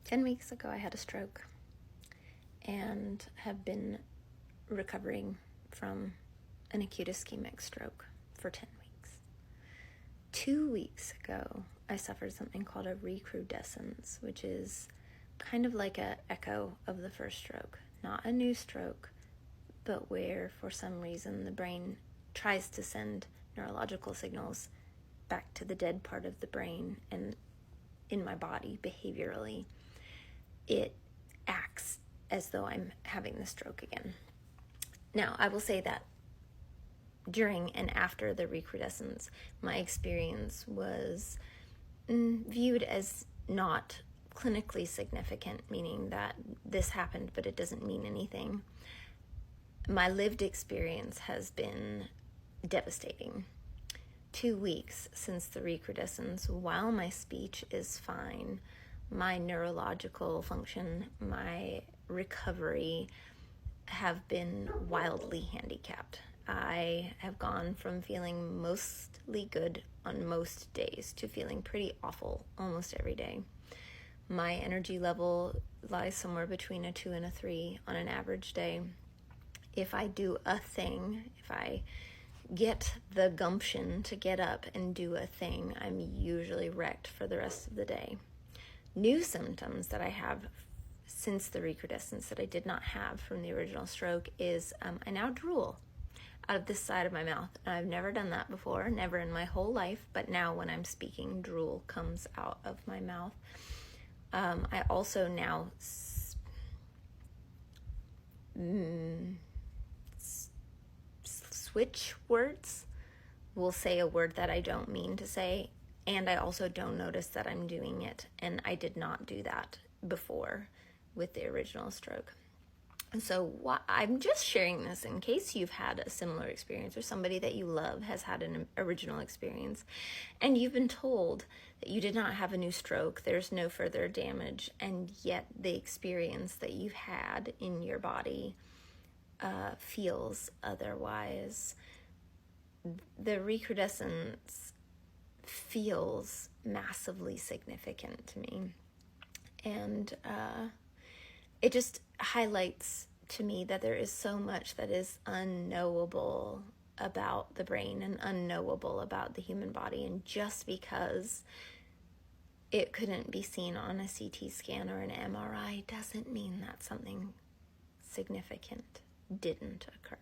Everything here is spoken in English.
10 weeks ago, I had a stroke and have been recovering from an acute ischemic stroke for 10 weeks. 2 weeks ago, I suffered something called a recrudescence, which is kind of like an echo of the first stroke. Not a new stroke, but where for some reason the brain tries to send neurological signals back to the dead part of the brain and in my body behaviorally. It acts as though I'm having the stroke again. Now, I will say that during and after the recrudescence, my experience was viewed as not clinically significant, meaning that this happened, but it doesn't mean anything. My lived experience has been devastating. 2 weeks since the recrudescence, while my speech is fine, my neurological function, my recovery have been wildly handicapped. I have gone from feeling mostly good on most days to feeling pretty awful almost every day. My energy level lies somewhere between a 2 and a 3 on an average day. If I do a thing, if I get the gumption to get up and do a thing, I'm usually wrecked for the rest of the day. New symptoms that I have since the recrudescence that I did not have from the original stroke is I now drool out of this side of my mouth. And I've never done that before, never in my whole life, but now when I'm speaking, drool comes out of my mouth. I also now switch words, will say a word that I don't mean to say, and I also don't notice that I'm doing it, and I did not do that before with the original stroke. And so I'm just sharing this in case you've had a similar experience or somebody that you love has had an original experience and you've been told that you did not have a new stroke, there's no further damage, and yet the experience that you've had in your body feels otherwise. The recrudescence feels massively significant to me, and it just highlights to me that there is so much that is unknowable about the brain and unknowable about the human body, and just because it couldn't be seen on a CT scan or an MRI doesn't mean that something significant didn't occur.